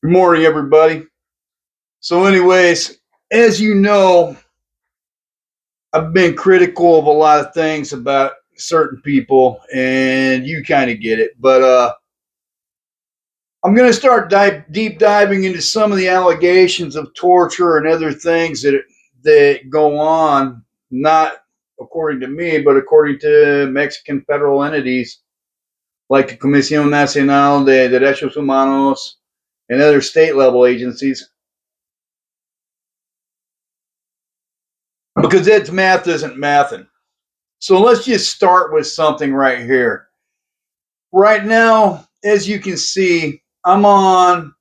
Good morning, everybody. So, anyways, as you know, I've been critical of a lot of things about certain people, and you kind of get it. But I'm going to start deep diving into some of the allegations of torture and other things that go on, not according to me, but according to Mexican federal entities like the Comisión Nacional de Derechos Humanos and other state level agencies. Because Ed's math isn't mathing. So let's just start with something right here. Right now, as you can see, I'm on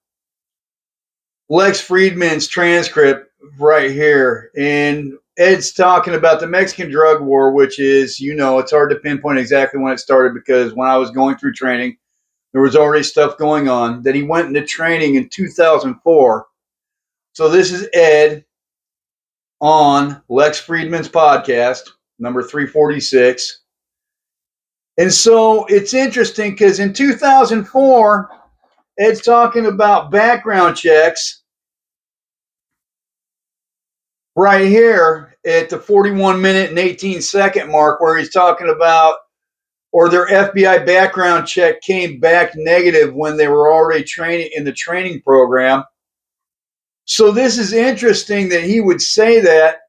Lex Friedman's transcript right here. And Ed's talking about the Mexican drug war, which is, it's hard to pinpoint exactly when it started because when I was going through training, there was already stuff going on. That he went into training in 2004. So this is Ed on Lex Friedman's podcast, number 346. And so it's interesting because in 2004, Ed's talking about background checks right here at the 41-minute and 18-second mark where he's talking about, or their FBI background check came back negative when they were already training in the training program. So this is interesting that he would say that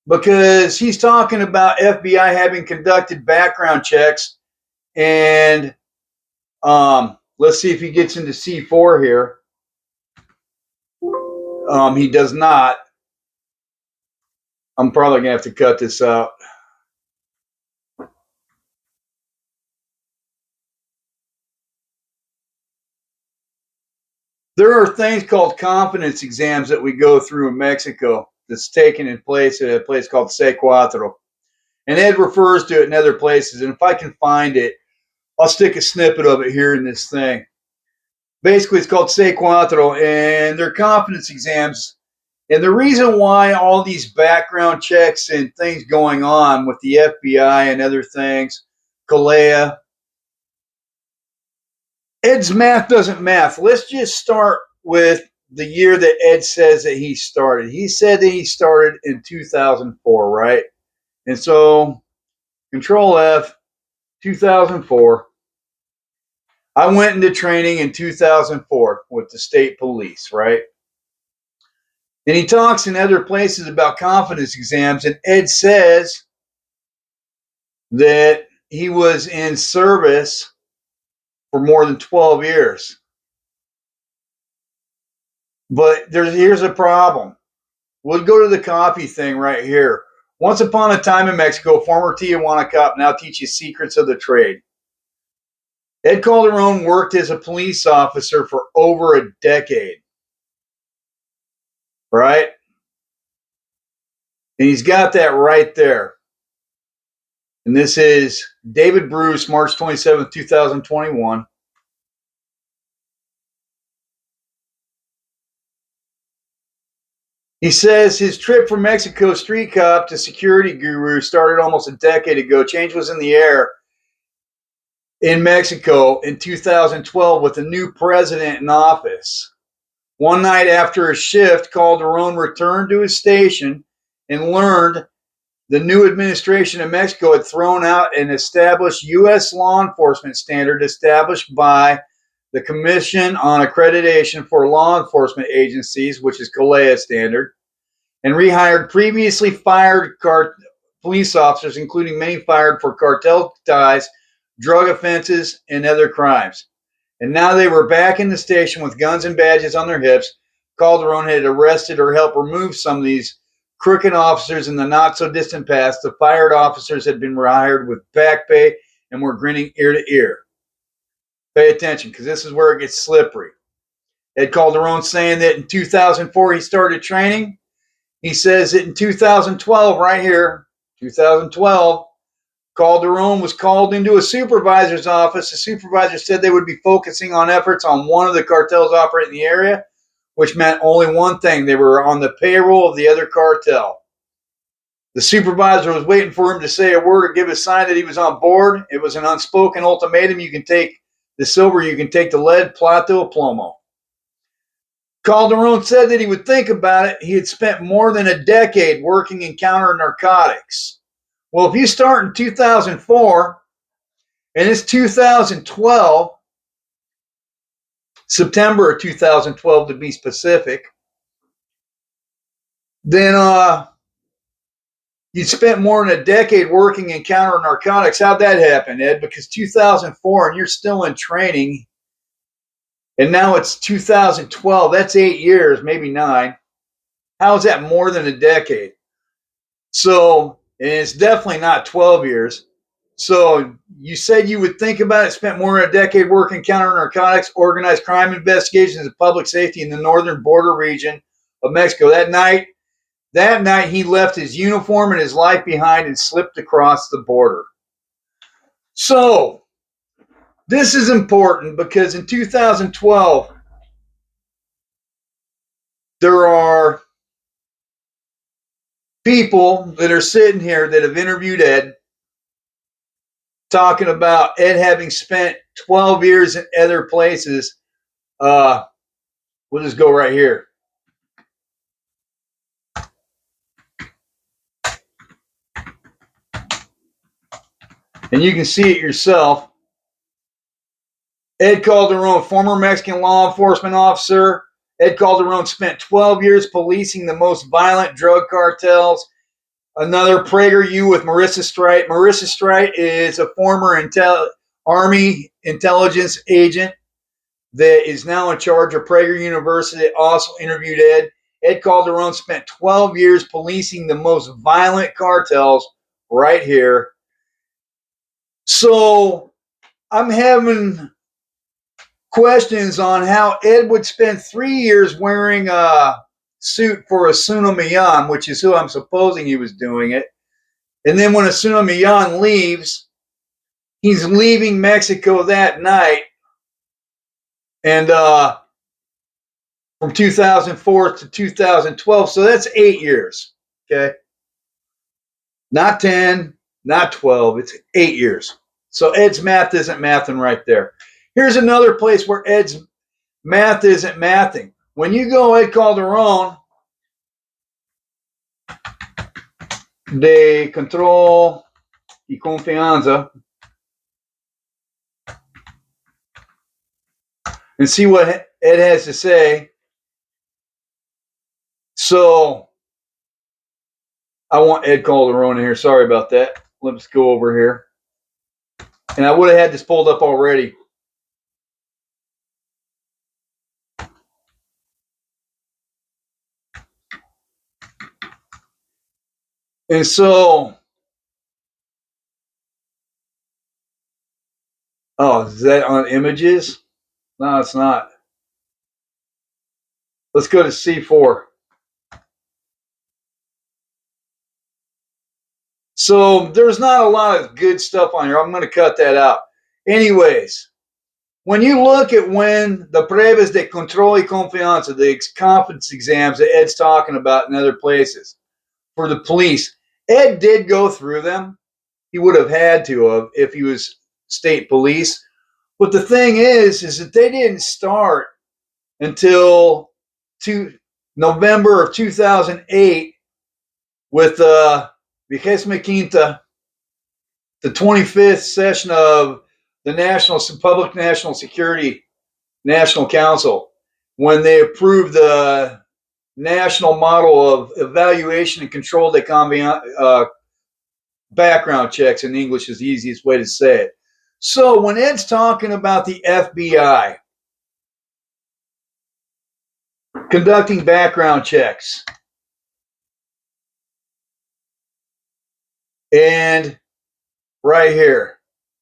because he's talking about FBI having conducted background checks and let's see if he gets into C4 here. He does not. I'm probably going to have to cut this out. There are things called confidence exams that we go through in Mexico that's taken in place at a place called C4. And Ed refers to it in other places. And if I can find it, I'll stick a snippet of it here in this thing. Basically, it's called C4, and they're confidence exams. And the reason why all these background checks and things going on with the FBI and other things, Kalea, Ed's math doesn't math. Let's just start with the year that Ed says that he started. He said that he started in 2004, right? And so, Control F, 2004. I went into training in 2004 with the state police, right? And he talks in other places about confidence exams, and Ed says that he was in service for more than 12 years. But here's a problem. We'll go to the coffee thing right here. Once upon a time in Mexico, former Tijuana cop now teaches secrets of the trade. Ed Calderon worked as a police officer for over a decade. Right? And he's got that right there. And this is David Bruce, March 27th, 2021. He says his trip from Mexico street cop to security guru started almost a decade ago. Change was in the air in Mexico in 2012 with a new president in office. One night after a shift, Calderon returned to his station and learned the new administration in Mexico had thrown out an established U.S. law enforcement standard established by the Commission on Accreditation for Law Enforcement Agencies, which is COLEA standard, and rehired previously fired police officers, including many fired for cartel ties, drug offenses, and other crimes. And now they were back in the station with guns and badges on their hips. Calderon had arrested or helped remove some of these crooked officers in the not-so-distant past. The fired officers had been rehired with back pay and were grinning ear to ear. Pay attention, because this is where it gets slippery. Ed Calderon saying that in 2004 he started training. He says that in 2012, right here, 2012, Calderon was called into a supervisor's office. The supervisor said they would be focusing on efforts on one of the cartels operating in the area, which meant only one thing. They were on the payroll of the other cartel. The supervisor was waiting for him to say a word or give a sign that he was on board. It was an unspoken ultimatum. You can take the silver, you can take the lead, plato, plomo. Calderon said that he would think about it. He had spent more than a decade working in counter narcotics. Well, if you start in 2004 and it's 2012, September of 2012 to be specific, then you spent more than a decade working in counter narcotics. How'd that happen, Ed? Because 2004 and you're still in training, and now it's 2012. That's 8 years, maybe 9. How is that more than a decade? So, and it's definitely not 12 years. So you said you would think about it, spent more than a decade working counter narcotics, organized crime investigations, and public safety in the northern border region of Mexico. That night he left his uniform and his life behind and slipped across the border. So this is important because in 2012, there are people that are sitting here that have interviewed Ed, talking about Ed having spent 12 years in other places. We'll just go right here. And you can see it yourself. Ed Calderon, former Mexican law enforcement officer. Ed Calderon spent 12 years policing the most violent drug cartels. Another PragerU with Marissa Streit. Marissa Streit is a former Army intelligence agent that is now in charge of Prager University. Also interviewed Ed. Ed Calderon spent 12 years policing the most violent cartels right here. So I'm having questions on how Ed would spend 3 years wearing a suit for Osuna Millan, which is who I'm supposing he was doing it. And then when Osuna Millan leaves, he's leaving Mexico that night. And from 2004 to 2012, so that's 8 years, okay? Not 10, not 12, it's 8 years. So Ed's math isn't mathing right there. Here's another place where Ed's math isn't mathing. When you go Ed Calderon, de control y confianza, and see what Ed has to say. So I want Ed Calderon in here. Sorry about that. Let's go over here. And I would have had this pulled up already. And so, oh, is that on images? No, it's not. Let's go to C4. So there's not a lot of good stuff on here. I'm going to cut that out. Anyways, when you look at when the pruebas de control y confianza, the confidence exams that Ed's talking about in other places for the police, Ed did go through them. He would have had to have if he was state police. But the thing is that they didn't start until November of 2008 with Vigésima Quinta, the 25th session of the Public National Security National Council, when they approved the national model of evaluation and control de background checks. In English is the easiest way to say it. So when Ed's talking about the FBI conducting background checks, and right here,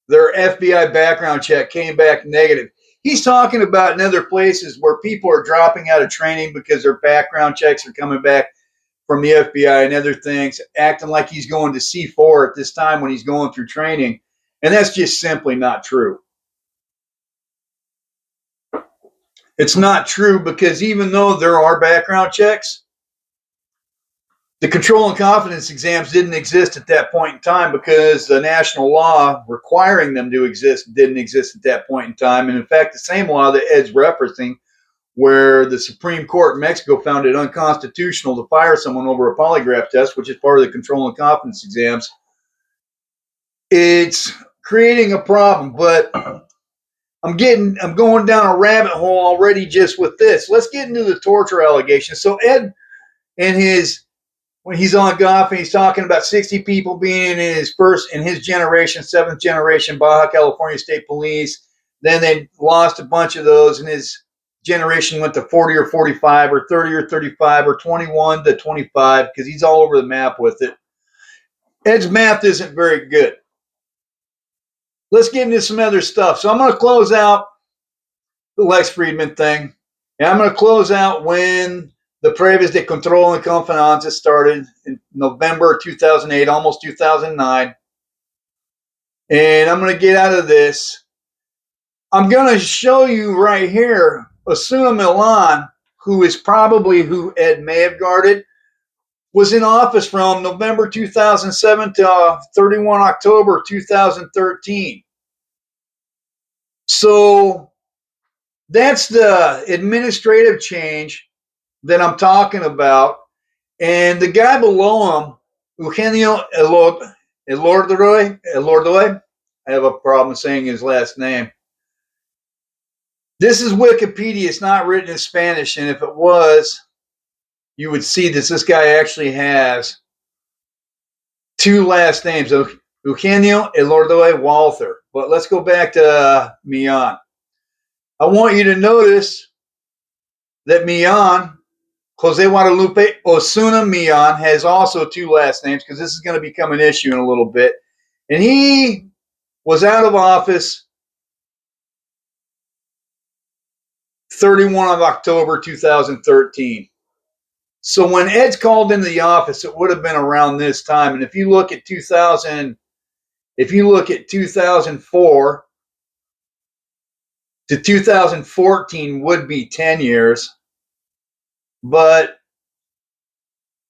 their FBI background check came back negative. He's talking about in other places where people are dropping out of training because their background checks are coming back from the FBI and other things, acting like he's going to C4 at this time when he's going through training. And that's just simply not true. It's not true because even though there are background checks, the control and confidence exams didn't exist at that point in time because the national law requiring them to exist didn't exist at that point in time. And in fact, the same law that Ed's referencing where the Supreme Court in Mexico found it unconstitutional to fire someone over a polygraph test, which is part of the control and competence exams. It's creating a problem, but I'm going down a rabbit hole already just with this. Let's get into the torture allegations. So Ed and when he's on golf and he's talking about 60 people being in his generation, 7th generation Baja California State Police. Then they lost a bunch of those, and his generation went to 40 or 45 or 30 or 35 or 21 to 25 because he's all over the map with it. Ed's math isn't very good. Let's get into some other stuff. So I'm going to close out the Lex Friedman thing, and I'm going to close out when the Pruebas de Control and Confianza started in November 2008, almost 2009. And I'm going to get out of this. I'm going to show you right here Osuna Milan, who is probably who Ed may have guarded, was in office from November 2007 to 31 October 2013. So that's the administrative change that I'm talking about. And the guy below him, Eugenio Elordoy, I have a problem saying his last name. This is Wikipedia. It's not written in Spanish. And if it was, you would see that this guy actually has 2 last names, Eugenio Elordoy Walther. But let's go back to Millan. I want you to notice that Millan, Jose Guadalupe Osuna Millan, has also 2 last names because this is going to become an issue in a little bit. And he was out of office 31 of October 2013. So when Ed's called into the office, it would have been around this time. And if you look at 2004 to 2014 would be 10 years. But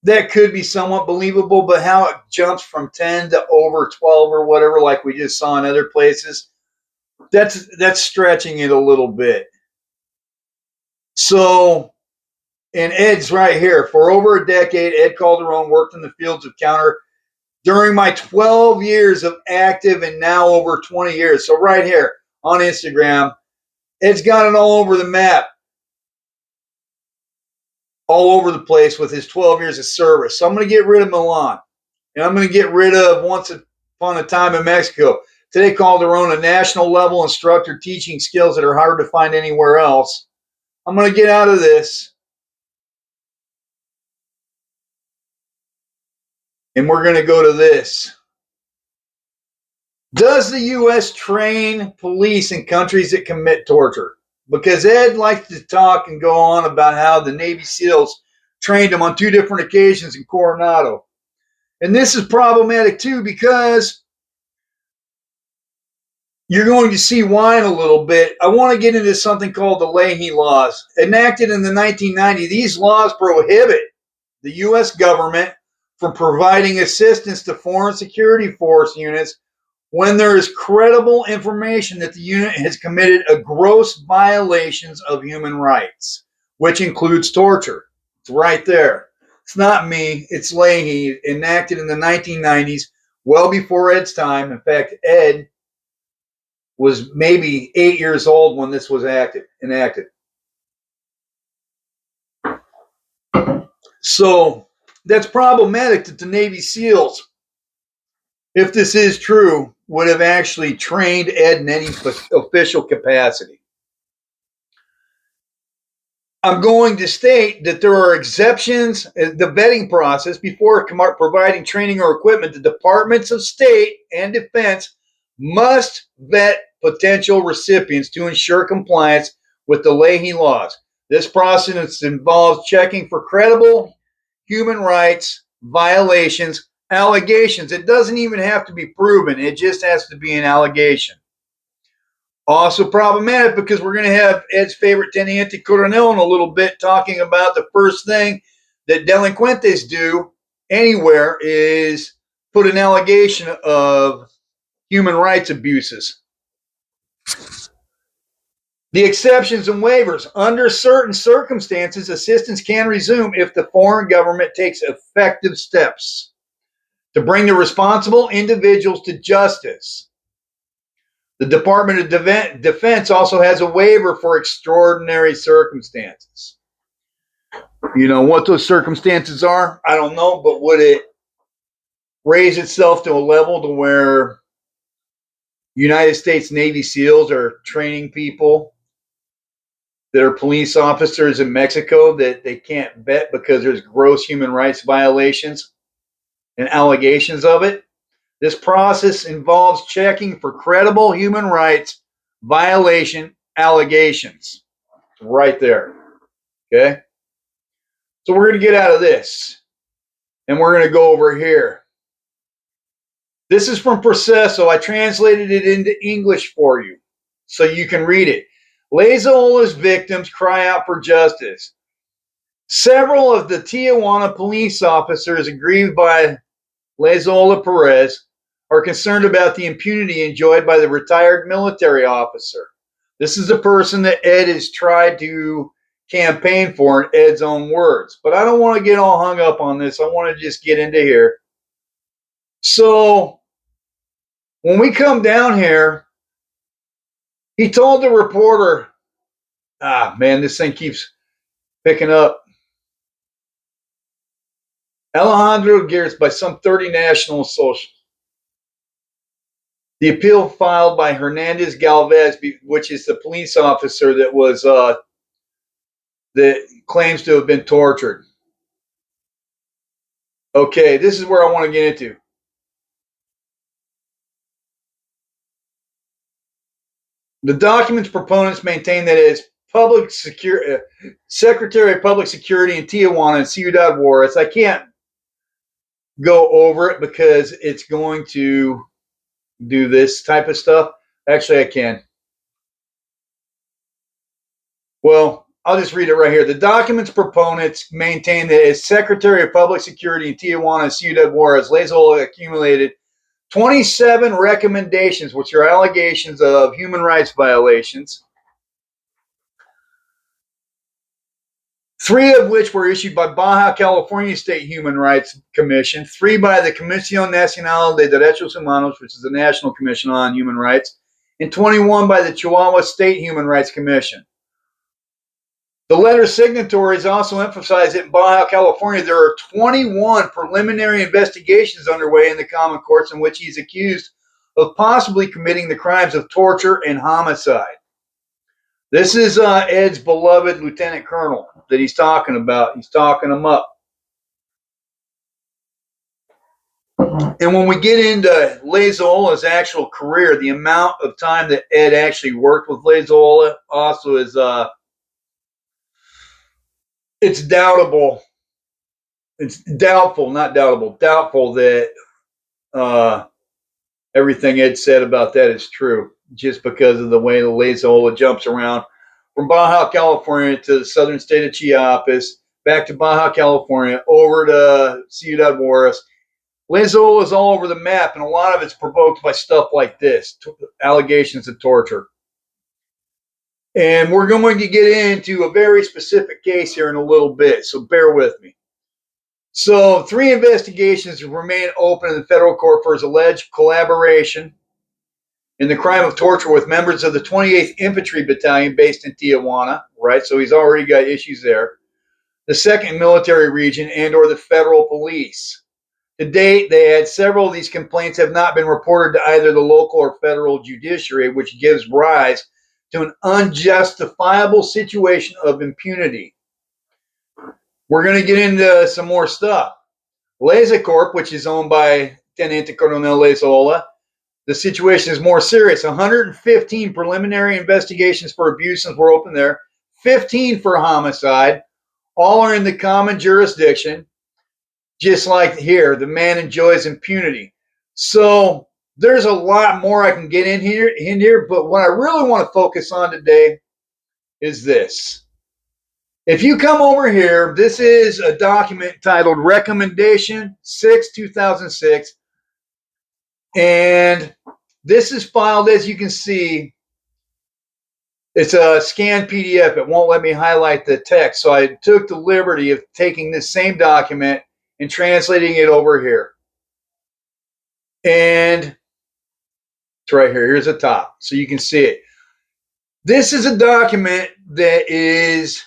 that could be somewhat believable, but how it jumps from 10 to over 12 or whatever, like we just saw in other places, that's stretching it a little bit. So, and Ed's right here. For over a decade, Ed Calderon worked in the fields of counter during my 12 years of active and now over 20 years. So right here on Instagram, Ed's got it all over the map, all over the place with his 12 years of service. So I'm going to get rid of Milan, and I'm going to get rid of Once Upon a Time in Mexico. Today, Calderon, a national level instructor teaching skills that are hard to find anywhere else. I'm going to get out of this, and we're going to go to this. Does the U.S. train police in countries that commit torture? Because Ed likes to talk and go on about how the Navy SEALs trained him on 2 different occasions in Coronado. And this is problematic too, because you're going to see why in a little bit. I want to get into something called the Leahy laws. Enacted in the 1990s, these laws prohibit the U.S. government from providing assistance to foreign security force units when there is credible information that the unit has committed a gross violations of human rights, which includes torture. It's right there. It's not me. It's Leahy, enacted in the 1990s, well before Ed's time. In fact, Ed was maybe 8 years old when this was enacted. So that's problematic that the Navy SEALs, if this is true, would have actually trained Ed in any official capacity. I'm going to state that there are exceptions. The vetting process before providing training or equipment, the Departments of State and Defense must vet potential recipients to ensure compliance with the Leahy laws. This process involves checking for credible human rights violations, allegations. It doesn't even have to be proven. It just has to be an allegation. Also problematic because we're going to have Ed's favorite Teniente Coronel in a little bit talking about the first thing that delinquentes do anywhere is put an allegation of human rights abuses. The exceptions and waivers. Under certain circumstances, assistance can resume if the foreign government takes effective steps to bring the responsible individuals to justice. The Department of Defense also has a waiver for extraordinary circumstances. You know what those circumstances are? I don't know, but would it raise itself to a level to where United States Navy SEALs are training people that are police officers in Mexico that they can't vet because there's gross human rights violations and allegations of it? This process involves checking for credible human rights violation allegations. Right there. Okay? So we're going to get out of this and we're going to go over here. This is from Processo. I translated it into English for you so you can read it. Leahy's victims cry out for justice. Several of the Tijuana police officers aggrieved by Leahy Perez are concerned about the impunity enjoyed by the retired military officer. This is the person that Ed has tried to campaign for in Ed's own words. But I don't want to get all hung up on this. I want to just get into here. So when we come down here, he told the reporter, man, this thing keeps picking up. Alejandro Gears by some 30 national socials. The appeal filed by Hernandez Galvez, which is the police officer that was that claims to have been tortured. Okay, this is where I want to get into. The document's proponents maintain that as Secretary of Public Security in Tijuana and Ciudad Juarez, I can't go over it because it's going to do this type of stuff. Actually, I can. Well, I'll just read it right here. The document's proponents maintain that as Secretary of Public Security in Tijuana and Ciudad Juarez, Leahy accumulated 27 recommendations, which are allegations of human rights violations, 3 of which were issued by Baja California State Human Rights Commission, 3 by the Comisión Nacional de Derechos Humanos, which is the National Commission on Human Rights, and 21 by the Chihuahua State Human Rights Commission. The letter's signatories also emphasize that in Baja California there are 21 preliminary investigations underway in the common courts in which he's accused of possibly committing the crimes of torture and homicide. This is Ed's beloved lieutenant colonel that he's talking about. He's talking him up. And when we get into Leahy's actual career, the amount of time that Ed actually worked with Leahy also is it's doubtful. It's doubtful, not doubtable, doubtful that everything Ed said about that is true, just because of the way the Leahy jumps around from Baja California to the southern state of Chiapas, back to Baja California, over to Ciudad Juarez. Leahy is all over the map, and a lot of it's provoked by stuff like this, allegations of torture. And we're going to get into a very specific case here in a little bit, so bear with me. So 3 investigations remain open in the federal court for his alleged collaboration in the crime of torture with members of the 28th Infantry Battalion based in Tijuana, right? So he's already got issues there. The 2nd Military Region and or the federal police. To date, they had several of these complaints have not been reported to either the local or federal judiciary, which gives rise to an unjustifiable situation of impunity. We're going to get into some more stuff. Leahy Corp, which is owned by Teniente Coronel Leahy, the situation is more serious. 115 preliminary investigations for abuses were open there, 15 for homicide. All are in the common jurisdiction. Just like here, the man enjoys impunity. So there's a lot more I can get in here, but what I really want to focus on today is this. If you come over here, this is a document titled Recommendation 6-2006, and this is filed, as you can see, It's a scanned PDF. It won't let me highlight the text. So I took the liberty of taking this same document and translating it over here. And it's right here. Here's the top. So you can see it. This is a document that is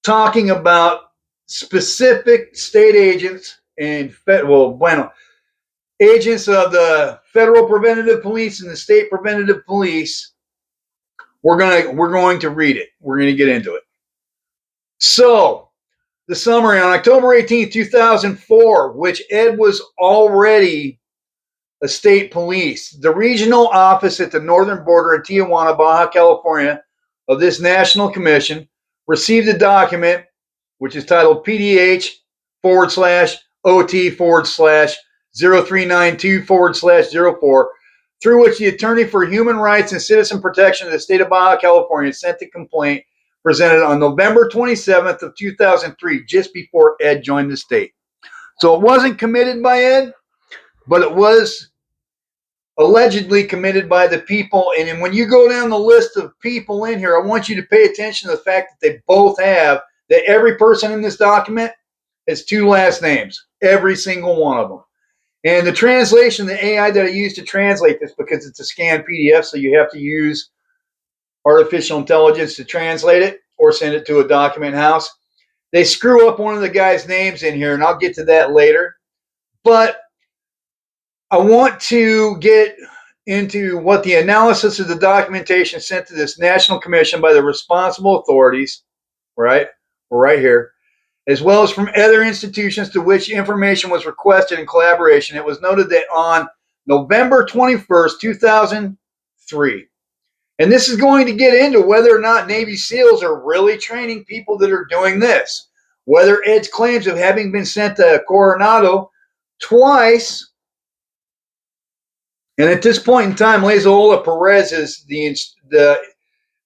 talking about specific state agents and agents of the federal preventative police and the state preventative police. We're going to read it. We're going to get into it. So, the summary on October 18th, 2004, which Ed was already a state police, the regional office at the northern border in Tijuana, Baja California, of this national commission received a document which is titled PDH/OT/0392/04, through which the Attorney for Human Rights and Citizen Protection of the state of Baja California sent the complaint presented on November 27th of 2003, just before Ed joined the state. So it wasn't committed by Ed, but it was allegedly committed by the people. And when you go down the list of people in here, I want you to pay attention to the fact that they both have, that every person in this document has two last names, every single one of them. And the translation, the AI that I use to translate this, because it's a scanned PDF, so you have to use artificial intelligence to translate it or send it to a document house. They screw up one of the guy's names in here, and I'll get to that later. But I want to get into what the analysis of the documentation sent to this national commission by the responsible authorities, right? We're right here, as well as from other institutions to which information was requested in collaboration. It was noted that on November 21st, 2003, and this is going to get into whether or not Navy SEALs are really training people that are doing this, whether Ed's claims of having been sent to Coronado twice. And at this point in time, Leahy Perez is the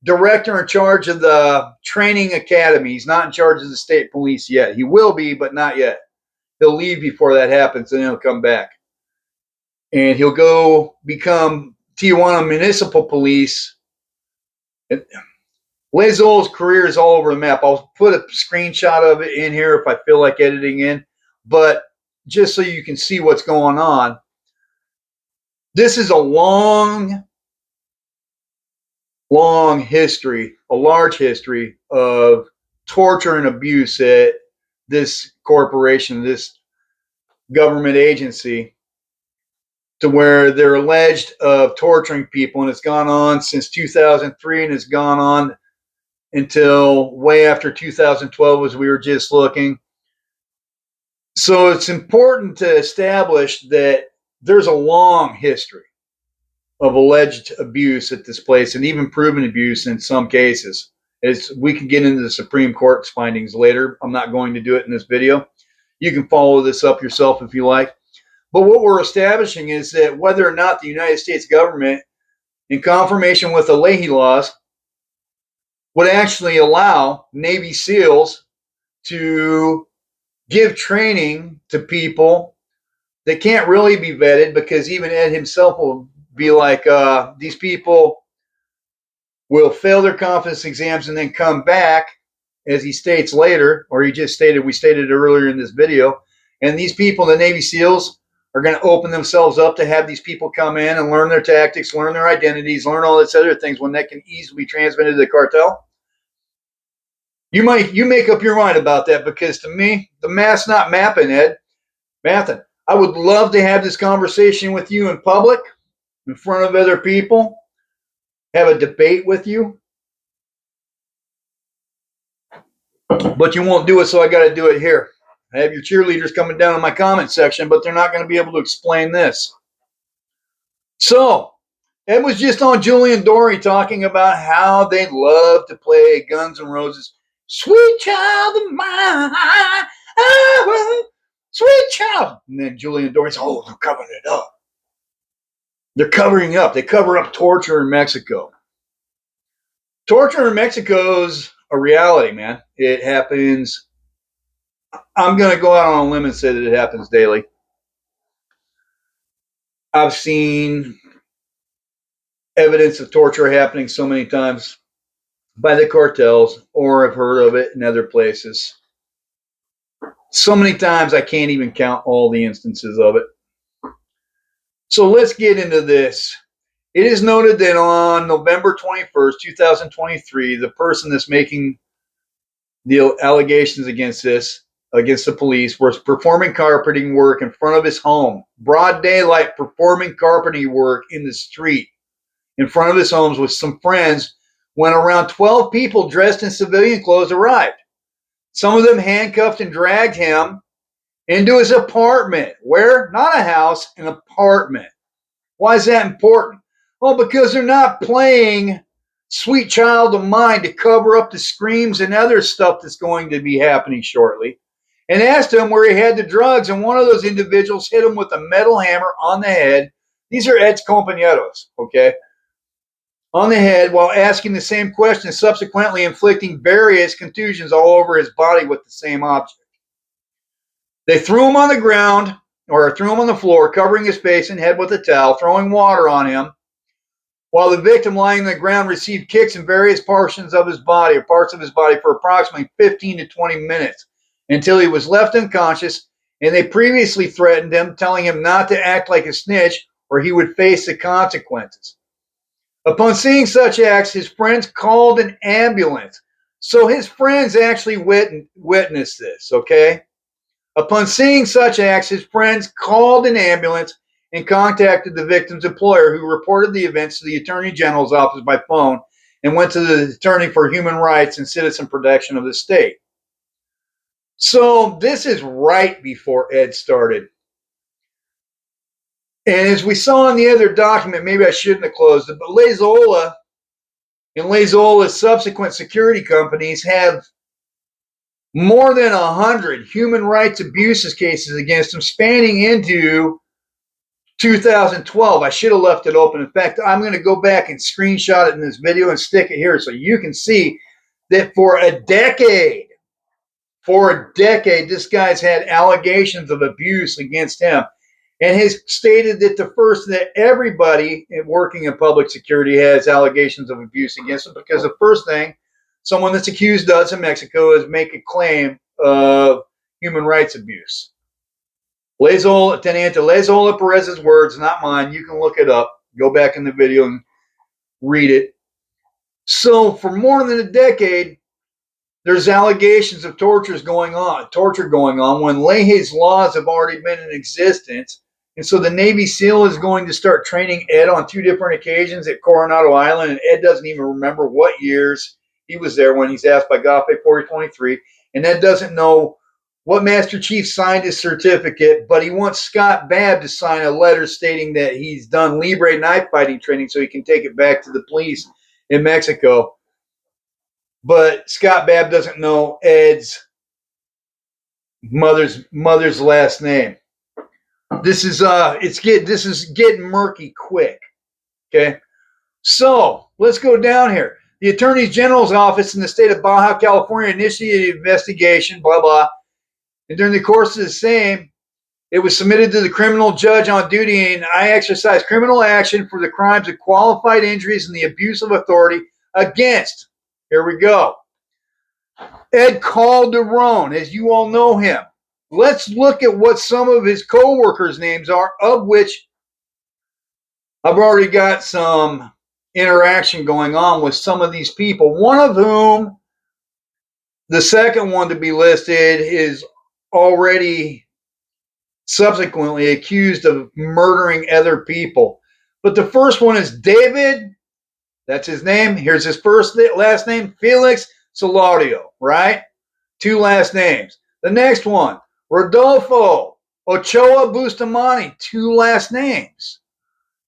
director in charge of the training academy. He's not in charge of the state police yet. He will be, but not yet. He'll leave before that happens, and then he'll come back. And he'll go become Tijuana Municipal Police. Leahy's career is all over the map. I'll put a screenshot of it in here if I feel like editing in. But just so you can see what's going on, this is a long history, a large history of torture and abuse at this corporation, this government agency, to where they're alleged of torturing people. And it's gone on since 2003, and it's gone on until way after 2012, as we were just looking. So it's important to establish that there's a long history of alleged abuse at this place, and even proven abuse in some cases. As we can get into the Supreme Court's findings later. I'm not going to do it in this video. You can follow this up yourself if you like. But what we're establishing is that whether or not the United States government, in confirmation with the Leahy laws, would actually allow Navy SEALs to give training to people that can't really be vetted, because even Ed himself will be like, these people will fail their confidence exams and then come back, as he states later, or he just stated, we stated it earlier in this video, and these people, the Navy SEALs, are going to open themselves up to have these people come in and learn their tactics, learn their identities, learn all this other things, when that can easily be transmitted to the cartel. You make up your mind about that, because to me, the math's not mapping, Ed. Mathin, I would love to have this conversation with you in public, in front of other people, have a debate with you. But you won't do it, so I got to do it here. I have your cheerleaders coming down in my comment section, but they're not going to be able to explain this. So, Ed was just on Julian Dory talking about how they love to play Guns N' Roses. Sweet child of mine, sweet child. And then Julian Dory says, oh, they're covering it up. They're covering up. They cover up torture in Mexico. Torture in Mexico is a reality, man. It happens. I'm going to go out on a limb and say that it happens daily. I've seen evidence of torture happening so many times. by the cartels or have heard of it in other places. So many times I can't even count all the instances of it. So let's get into this. It is noted that on November 21st, 2023, the person that's making the allegations against the police, was performing carpeting work in front of his home. Broad daylight, performing carpeting work in the street in front of his homes with some friends when around 12 people dressed in civilian clothes arrived. Some of them handcuffed and dragged him into his apartment. Where? Not a house, an apartment. Why is that important? Well, because they're not playing Sweet Child of Mine to cover up the screams and other stuff that's going to be happening shortly. And asked him where he had the drugs, and one of those individuals hit him with a metal hammer on the head. These are Ed's compañeros, okay? On the head while asking the same question, subsequently inflicting various contusions all over his body with the same object. They threw him on the ground, or threw him on the floor, covering his face and head with a towel, throwing water on him, while the victim lying on the ground received kicks in various portions of his body, or parts of his body, for approximately 15 to 20 minutes, until he was left unconscious, and they previously threatened him, telling him not to act like a snitch, or he would face the consequences. Upon seeing such acts, his friends called an ambulance. So his friends actually witnessed this, okay? Upon seeing such acts, his friends called an ambulance and contacted the victim's employer, who reported the events to the Attorney General's office by phone and went to the Attorney for Human Rights and Citizen Protection of the state. So this is right before Ed started. And as we saw in the other document, maybe I shouldn't have closed it, but Lezola and Lezola's subsequent security companies have more than 100 human rights abuses cases against him, spanning into 2012. I should have left it open. In fact, I'm going to go back and screenshot it in this video and stick it here so you can see that for a decade, this guy's had allegations of abuse against him, and has stated that everybody working in public security has allegations of abuse against them, because the first thing someone that's accused does in Mexico is make a claim of human rights abuse. Teniente Lezola Perez's words, not mine. You can look it up. Go back in the video and read it. So for more than a decade, there's allegations of torture going on when Leahy's laws have already been in existence. And so the Navy SEAL is going to start training Ed on 2 different occasions at Coronado Island, and Ed doesn't even remember what years he was there when he's asked by GAFE 4023. And Ed doesn't know what Master Chief signed his certificate, but he wants Scott Babb to sign a letter stating that he's done Libre knife fighting training so he can take it back to the police in Mexico. But Scott Babb doesn't know Ed's mother's last name. This is getting murky quick. Okay, so let's go down here. The Attorney General's office in the state of Baja California initiated an investigation. Blah blah. And during the course of the same, it was submitted to the criminal judge on duty, and I exercise criminal action for the crimes of qualified injuries and the abuse of authority against. Here we go. Ed Calderon, as you all know him. Let's look at what some of his co-workers' names are, of which I've already got some interaction going on with some of these people. One of whom, the second one to be listed, is already subsequently accused of murdering other people. But the first one is David. That's his name. Here's his last name, Felix Solario, right? 2 last names. The next one, Rodolfo Ochoa Bustamante, 2 last names.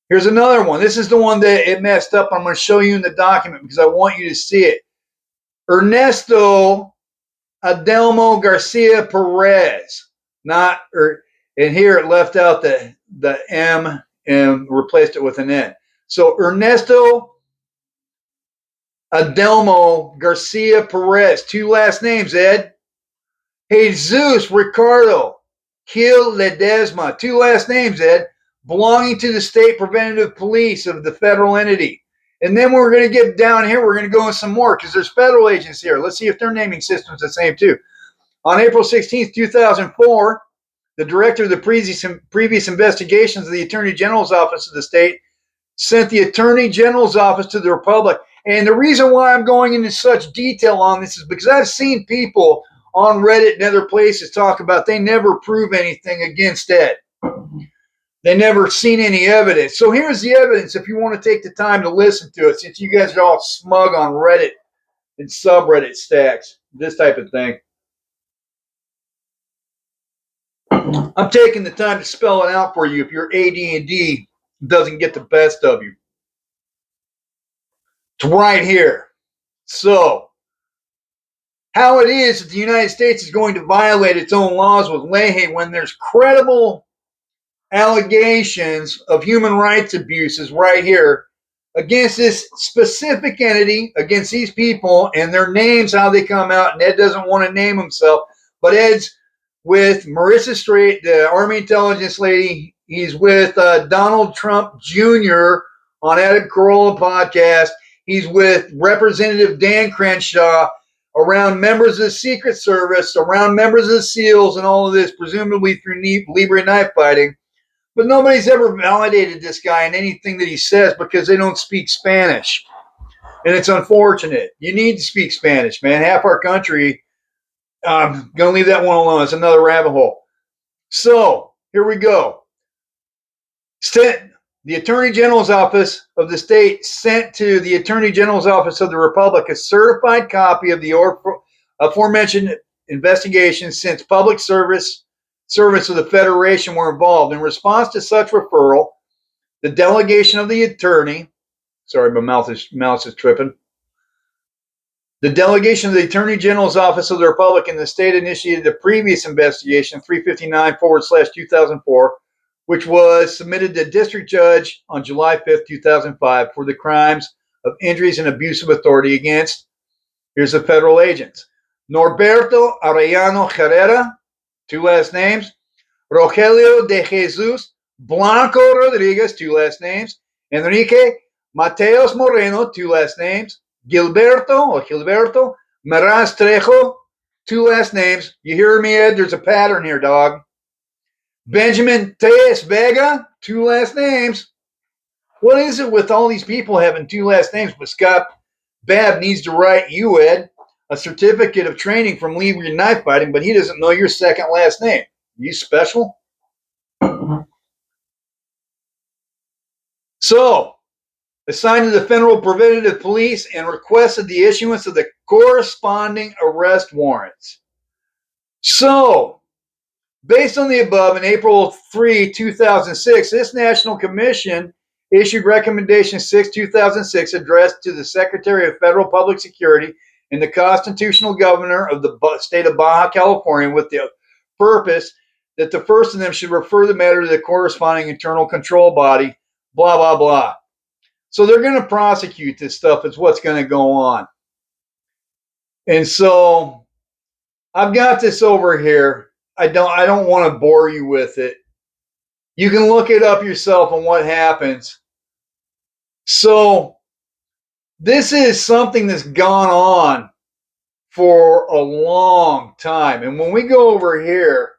Here's another one. This is the one that it messed up. I'm going to show you in the document because I want you to see it. Ernesto Adelmo Garcia Perez. And here it left out the M and replaced it with an N. So Ernesto Adelmo Garcia Perez. 2 last names, Ed. Jesus Ricardo Gil Ledesma. 2 last names, Ed. Belonging to the State Preventative Police of the federal entity. And then we're going to get down here. We're going to go in some more because there's federal agents here. Let's see if their naming system's the same too. On April 16th, 2004, the director of the previous investigations of the Attorney General's Office of the state sent the Attorney General's Office to the Republic. And the reason why I'm going into such detail on this is because I've seen people on Reddit and other places talk about they never prove anything against Ed. They never seen any evidence. So here's the evidence if you want to take the time to listen to it, since you guys are all smug on Reddit and subreddit stacks, this type of thing. I'm taking the time to spell it out for you if your AD&D doesn't get the best of you. It's right here. So, how it is that the United States is going to violate its own laws with Leahy when there's credible allegations of human rights abuses right here against this specific entity, against these people, and their names, how they come out, and Ed doesn't want to name himself, but Ed's with Marissa Strait, the Army intelligence lady. He's with Donald Trump Jr. on Adam Carolla podcast. He's with Representative Dan Crenshaw, around members of the Secret Service, around members of the SEALs, and all of this, presumably through Libre knife fighting. But nobody's ever validated this guy in anything that he says because they don't speak Spanish. And it's unfortunate. You need to speak Spanish, man. Half our country, I'm going to leave that one alone. It's another rabbit hole. So, here we go. The Attorney General's Office of the state sent to the Attorney General's Office of the Republic a certified copy of the aforementioned investigation since public servants of the Federation were involved. In response to such referral, the delegation of the attorney, sorry, my mouth is tripping. The delegation of the Attorney General's Office of the Republic in the state initiated the previous investigation, 359/2004, which was submitted to District Judge on July 5th, 2005, for the crimes of injuries and abuse of authority against, here's the federal agents, Norberto Arellano Herrera, 2 last names, Rogelio de Jesus Blanco Rodriguez, 2 last names, Enrique Mateos Moreno, 2 last names, Gilberto Meraz Trejo, 2 last names. You hear me, Ed? There's a pattern here, dog. Benjamin Tejas Vega, 2 last names. What is it with all these people having 2 last names? But Scott Babb needs to write you, Ed, a certificate of training from Libre knife fighting, but he doesn't know your second last name. You special? So, assigned to the Federal Preventative Police and requested the issuance of the corresponding arrest warrants. So, based on the above, in April 3, 2006, this National Commission issued Recommendation 6, 2006, addressed to the Secretary of Federal Public Security and the constitutional governor of the state of Baja California with the purpose that the first of them should refer the matter to the corresponding internal control body, blah, blah, blah. So they're going to prosecute this stuff is what's going to go on. And so I've got this over here. I don't want to bore you with it. You can look it up yourself on what happens. So this is something that's gone on for a long time. And when we go over here,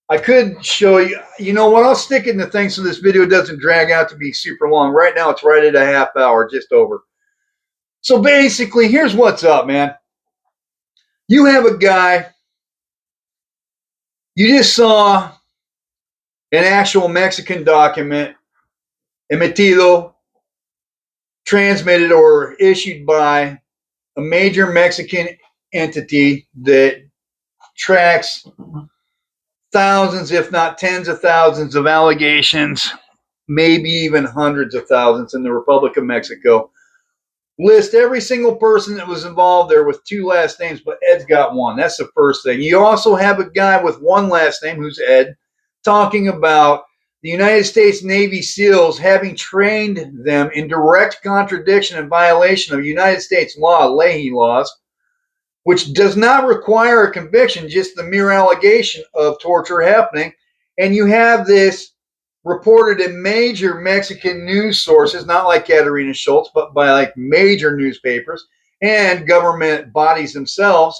I could show you, you know what, I'll stick it in the thing so this video doesn't drag out to be super long. Right now, it's right at a half hour, just over. So basically, here's what's up, man. You have a guy, you just saw an actual Mexican document, emitido, transmitted or issued by a major Mexican entity that tracks thousands, if not tens of thousands of allegations, maybe even hundreds of thousands in the Republic of Mexico. List every single person that was involved there with 2 last names, but Ed's got 1. That's the first thing. You also have a guy with 1 last name, who's Ed, talking about the United States Navy SEALs having trained them in direct contradiction and violation of United States law, Leahy laws, which does not require a conviction, just the mere allegation of torture happening. And you have this reported in major Mexican news sources, not like Katerina Schultz, but by like major newspapers and government bodies themselves,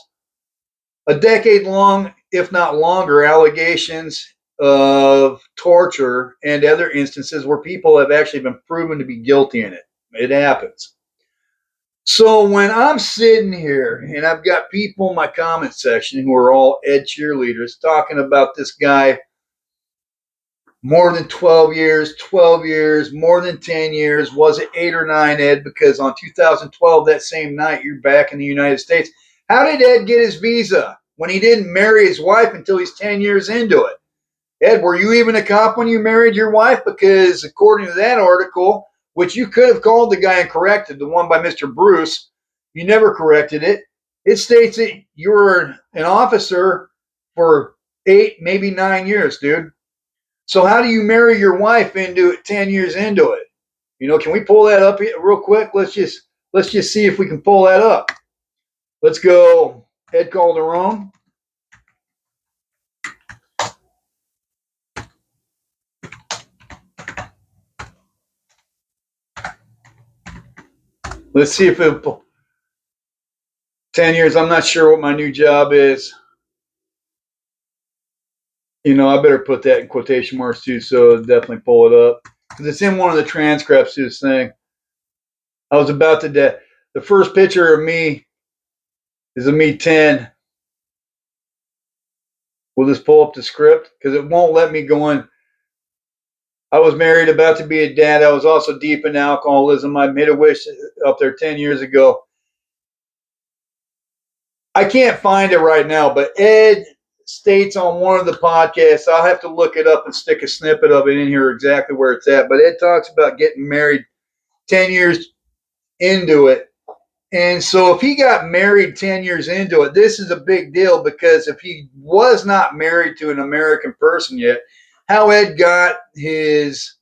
a decade long, if not longer, allegations of torture and other instances where people have actually been proven to be guilty in it. It happens. So when I'm sitting here and I've got people in my comment section who are all Ed cheerleaders talking about this guy more than 12 years, more than 10 years, was it 8 or 9, Ed? Because on 2012, that same night, you're back in the United States. How did Ed get his visa when he didn't marry his wife until he's 10 years into it? Ed, were you even a cop when you married your wife? Because according to that article, which you could have called the guy and corrected, the one by Mr. Bruce, you never corrected it. It states that you were an officer for 8, maybe 9 years, dude. So how do you marry your wife into it 10 years into it? You know, can we pull that up real quick? Let's just see if we can pull that up. Let's go Ed Calderon. Let's see if it 10 years. I'm not sure what my new job is. You know, I better put that in quotation marks too, so definitely pull it up. Because it's in one of the transcripts to this thing. I was about to death. The first picture of me is of me 10. We'll just pull up the script because it won't let me go in. I was married, about to be a dad. I was also deep in alcoholism. I made a wish up there 10 years ago. I can't find it right now, but Ed states on one of the podcasts, I'll have to look it up and stick a snippet of it in here exactly where it's at. But Ed talks about getting married 10 years into it. And so if he got married 10 years into it, this is a big deal because if he was not married to an American person yet, how Ed got his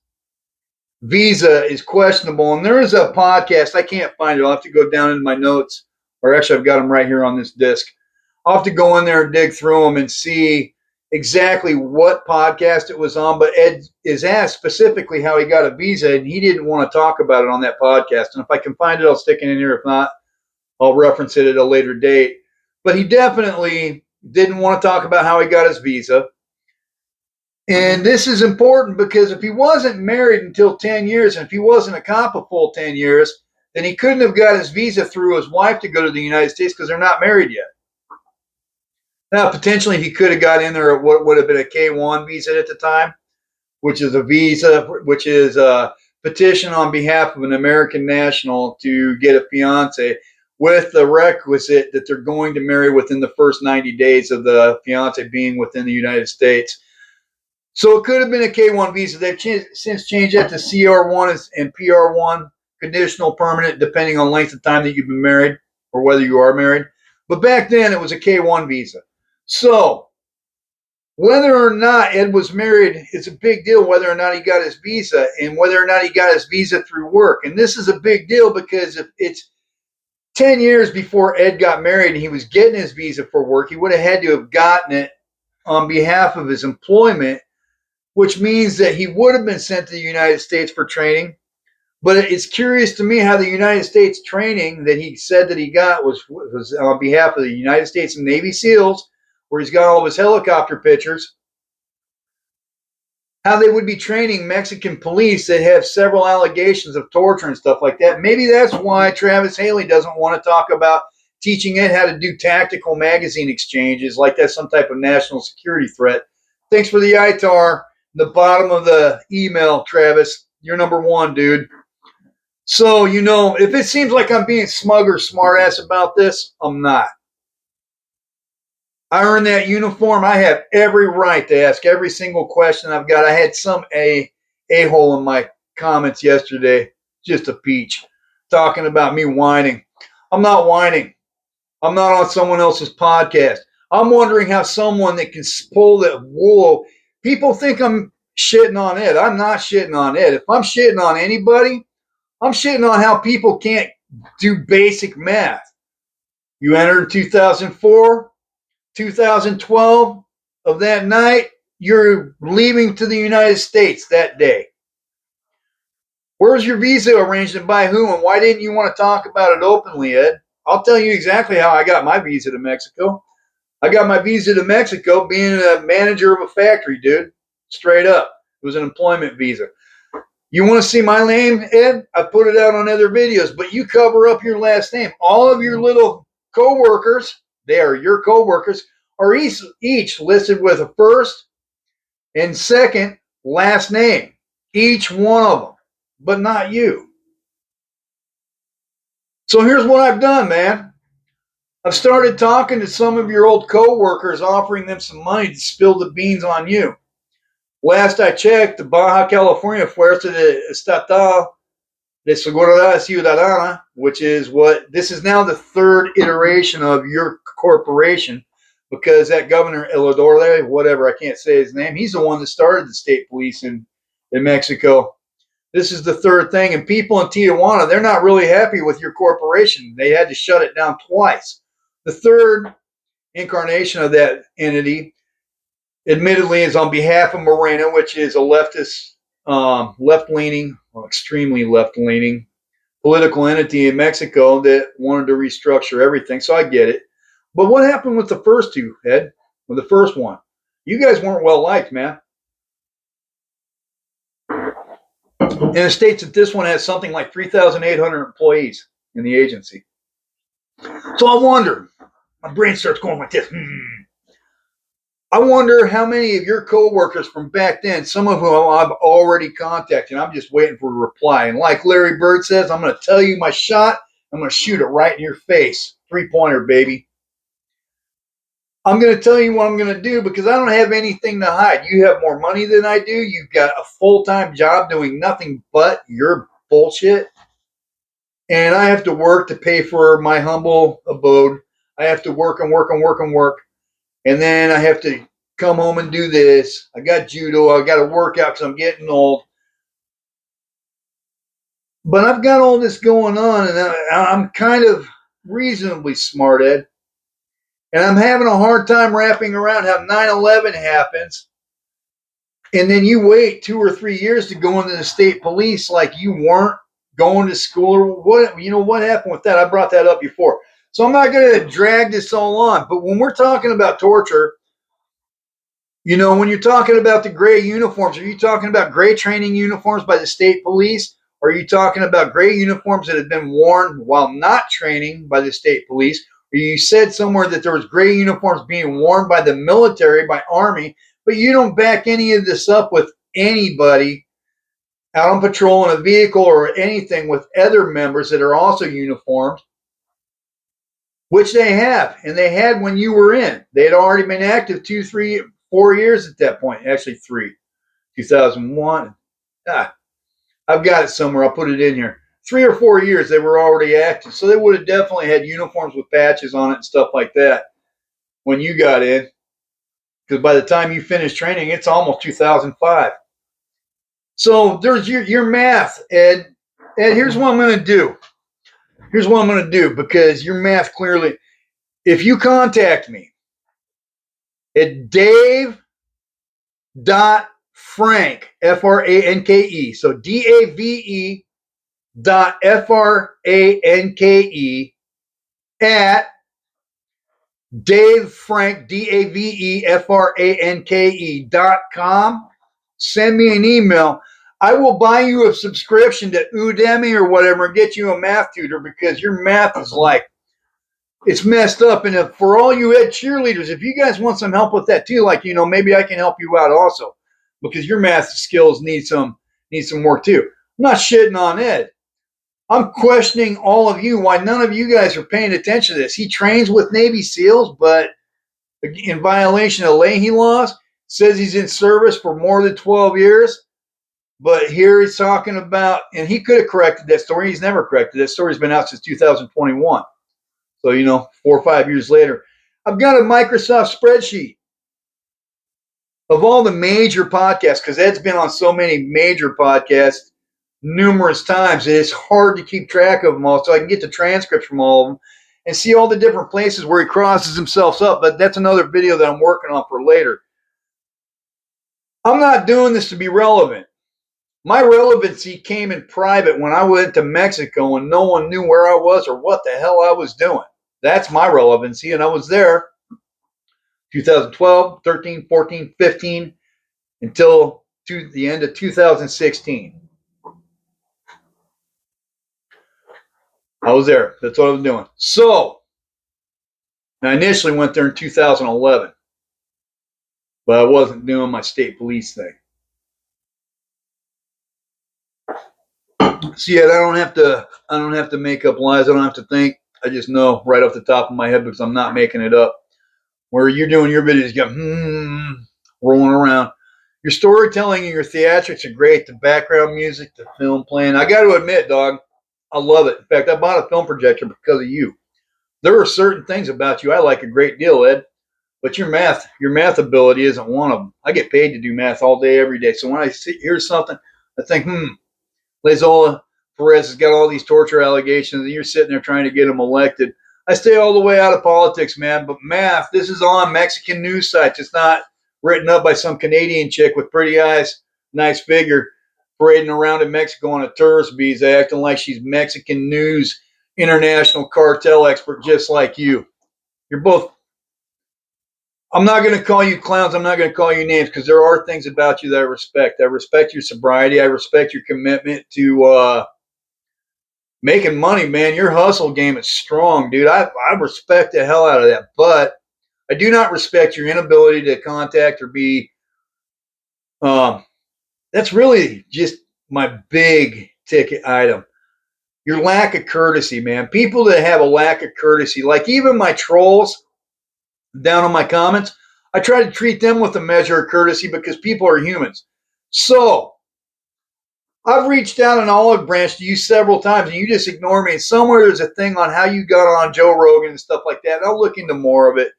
visa is questionable. And there is a podcast. I can't find it. I'll have to go down in my notes. Or actually, I've got them right here on this disc. I'll have to go in there and dig through them and see exactly what podcast it was on. But Ed is asked specifically how he got a visa, and he didn't want to talk about it on that podcast. And if I can find it, I'll stick it in here. If not, I'll reference it at a later date. But he definitely didn't want to talk about how he got his visa. And this is important because if he wasn't married until 10 years, and if he wasn't a cop a full 10 years, then he couldn't have got his visa through his wife to go to the United States because they're not married yet. Now, potentially he could have got in there at what would have been a K-1 visa at the time, which is a visa, which is a petition on behalf of an American national to get a fiance with the requisite that they're going to marry within the first 90 days of the fiance being within the United States. So it could have been a K-1 visa. They've since changed that to CR1 and PR1, conditional, permanent, depending on length of time that you've been married or whether you are married. But back then it was a K-1 visa. So whether or not Ed was married, it's a big deal whether or not he got his visa and whether or not he got his visa through work. And this is a big deal because if it's 10 years before Ed got married and he was getting his visa for work, he would have had to have gotten it on behalf of his employment, which means that he would have been sent to the United States for training. But it's curious to me how the United States training that he said that he got was on behalf of the United States Navy SEALs, where he's got all of his helicopter pictures, how they would be training Mexican police that have several allegations of torture and stuff like that. Maybe that's why Travis Haley doesn't want to talk about teaching Ed how to do tactical magazine exchanges like that's some type of national security threat. Thanks for the ITAR. The bottom of the email, Travis. You're number one, dude. So, you know, if it seems like I'm being smug or smartass about this, I'm not. I earned that uniform. I have every right to ask every single question I've got. I had some a-hole in my comments yesterday, just a peach, talking about me whining. I'm not whining. I'm not on someone else's podcast. I'm wondering how someone that can pull the wool. People think I'm shitting on Ed. I'm not shitting on Ed. If I'm shitting on anybody, I'm shitting on how people can't do basic math. You entered 2004, 2012 of that night, you're leaving to the United States that day. Where's your visa arranged and by whom, and why didn't you want to talk about it openly, Ed? I'll tell you exactly how I got my visa to Mexico. I got my visa to Mexico being a manager of a factory, dude. Straight up. It was an employment visa. You want to see my name, Ed? I put it out on other videos, but you cover up your last name. All of your little co-workers, they are your co-workers, are each listed with a first and second last name. Each one of them, but not you. So here's what I've done, man. I've started talking to some of your old co-workers, offering them some money to spill the beans on you. Last I checked, the Baja California Fuerza Estatal de Seguridad Ciudadana, which is this is now the third iteration of your corporation, because that Governor Elidorle, whatever, I can't say his name, he's the one that started the state police in Mexico. This is the third thing, and people in Tijuana, they're not really happy with your corporation. They had to shut it down twice. The third incarnation of that entity, admittedly, is on behalf of Morena, which is a leftist, left-leaning, extremely left-leaning political entity in Mexico that wanted to restructure everything. So I get it. But what happened with the first two, Ed? With the first one? You guys weren't well liked, man. And it states that this one has something like 3,800 employees in the agency. So I wonder, my brain starts going like this. I wonder how many of your co-workers from back then, some of whom I've already contacted, I'm just waiting for a reply. And like Larry Bird says, I'm going to tell you my shot. I'm going to shoot it right in your face. 3-pointer, baby. I'm going to tell you what I'm going to do because I don't have anything to hide. You have more money than I do. You've got a full-time job doing nothing but your bullshit. And I have to work to pay for my humble abode. I have to work and work and work and work. And then I have to come home and do this. I got judo. I got to work out because I'm getting old. But I've got all this going on, and I'm kind of reasonably smart, Ed. And I'm having a hard time wrapping around how 9/11 happens. And then you wait 2 or 3 years to go into the state police like you weren't going to school. Or what happened with that? I brought that up before. So I'm not going to drag this all on. But when we're talking about torture, when you're talking about the gray uniforms, are you talking about gray training uniforms by the state police? Or are you talking about gray uniforms that have been worn while not training by the state police? Or you said somewhere that there was gray uniforms being worn by the military, by Army, but you don't back any of this up with anybody out on patrol in a vehicle or anything with other members that are also uniformed. Which they have, and they had when you were in. They had already been active 2, 3, 4 years at that point. Actually, 3. 2001. I've got it somewhere. I'll put it in here. 3 or 4 years they were already active. So they would have definitely had uniforms with patches on it and stuff like that when you got in. Because by the time you finished training, it's almost 2005. So there's your math, Ed. Ed, here's what I'm going to do. Here's what I'm going to do, because your math clearly, if you contact me at dave.franke, F-R-A-N-K-E, so D-A-V-E .F-R-A-N-K-E at davefranke, DAVEFRANKE.com, send me an email. I will buy you a subscription to Udemy or whatever and get you a math tutor, because your math is it's messed up. And for all you Ed cheerleaders, if you guys want some help with that too, maybe I can help you out also, because your math skills need some work too. I'm not shitting on Ed. I'm questioning all of you why none of you guys are paying attention to this. He trains with Navy SEALs, but in violation of Leahy laws, says he's in service for more than 12 years. But here he's talking about, and he could have corrected that story. He's never corrected that story. Has been out since 2021. So, 4 or 5 years later. I've got a Microsoft spreadsheet of all the major podcasts, because Ed's been on so many major podcasts numerous times. It's hard to keep track of them all, so I can get the transcripts from all of them and see all the different places where he crosses himself up. But that's another video that I'm working on for later. I'm not doing this to be relevant. My relevancy came in private when I went to Mexico and no one knew where I was or what the hell I was doing. That's my relevancy, and I was there 2012, 13, 14, 15, until the end of 2016. I was there. That's what I was doing. So, I initially went there in 2011, but I wasn't doing my state police thing. So yeah, I don't have to make up lies. I don't have to think. I just know right off the top of my head because I'm not making it up. Where you're doing your videos, you go rolling around. Your storytelling and your theatrics are great. The background music, the film playing. I got to admit, dog, I love it. In fact, I bought a film projector because of you. There are certain things about you I like a great deal, Ed. But your math ability isn't one of them. I get paid to do math all day, every day. So when I hear something, I think, Lezola Perez has got all these torture allegations, and you're sitting there trying to get him elected. I stay all the way out of politics, man. But math, this is on Mexican news sites. It's not written up by some Canadian chick with pretty eyes, nice figure, parading around in Mexico on a tourist visa, acting like she's Mexican news, international cartel expert, just like you. You're both. I'm not going to call you clowns. I'm not going to call you names because there are things about you that I respect. I respect your sobriety. I respect your commitment to making money, man. Your hustle game is strong, dude. I respect the hell out of that. But I do not respect your inability to contact or be. That's really just my big ticket item. Your lack of courtesy, man. People that have a lack of courtesy, like even my trolls down on my comments, I try to treat them with a measure of courtesy because people are humans. So I've reached out an olive branch to you several times and you just ignore me. And somewhere there's a thing on how you got on Joe Rogan and stuff like that. And I'll look into more of it.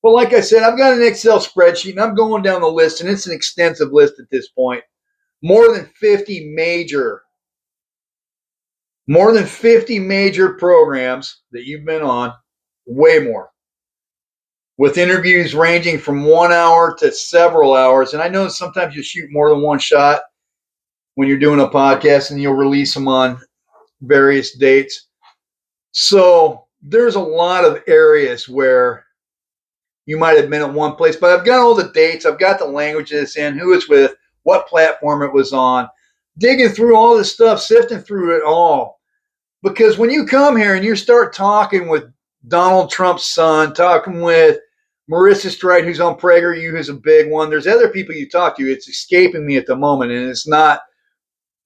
But like I said, I've got an Excel spreadsheet and I'm going down the list, and it's an extensive list at this point. More than 50 major programs that you've been on, way more, with interviews ranging from 1 hour to several hours. And I know sometimes you shoot more than one shot when you're doing a podcast, and you'll release them on various dates. So there's a lot of areas where you might have been at one place, but I've got all the dates. I've got the language it's in, who it's with, what platform it was on, digging through all this stuff, sifting through it all. Because when you come here and you start talking with Donald Trump's son, talking with Marissa Stride, who's on PragerU, who's a big one. There's other people you talk to. It's escaping me at the moment, and it's not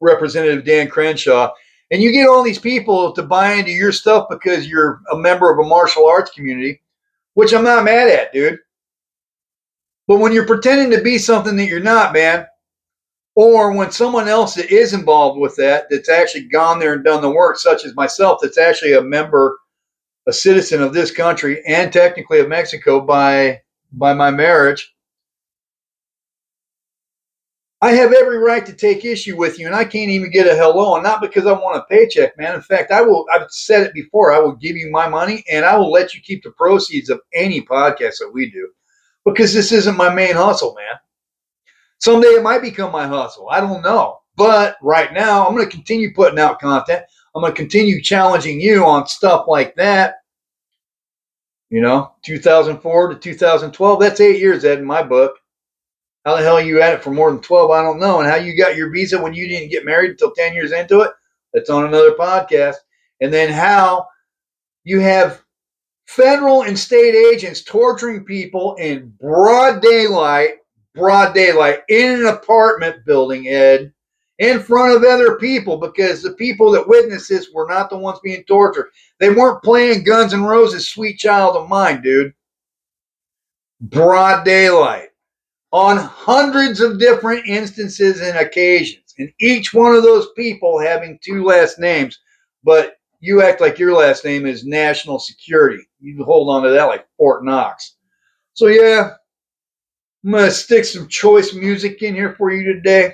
Representative Dan Crenshaw. And you get all these people to buy into your stuff because you're a member of a martial arts community, which I'm not mad at, dude. But when you're pretending to be something that you're not, man, or when someone else that is involved with that, that's actually gone there and done the work, such as myself, that's actually a member, a citizen of this country and technically of Mexico by my marriage, I have every right to take issue with you, and I can't even get a hello, and not because I want a paycheck, man. In fact, I've said it before, I will give you my money, and I will let you keep the proceeds of any podcast that we do, because this isn't my main hustle, man. Someday it might become my hustle. I don't know. But right now, I'm going to continue putting out content. I'm going to continue challenging you on stuff like that. 2004 to 2012, that's 8 years, Ed, in my book. How the hell are you at it for more than 12? I don't know. And how you got your visa when you didn't get married until 10 years into it? That's on another podcast. And then how you have federal and state agents torturing people in broad daylight, in an apartment building, Ed, in front of other people, because the people that witnessed this were not the ones being tortured. They weren't playing Guns N' Roses' Sweet Child of Mine, dude. Broad daylight. On hundreds of different instances and occasions. And each one of those people having two last names, but you act like your last name is national security. You hold on to that like Fort Knox. So yeah, I'm going to stick some choice music in here for you today.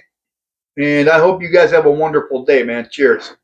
And I hope you guys have a wonderful day, man. Cheers.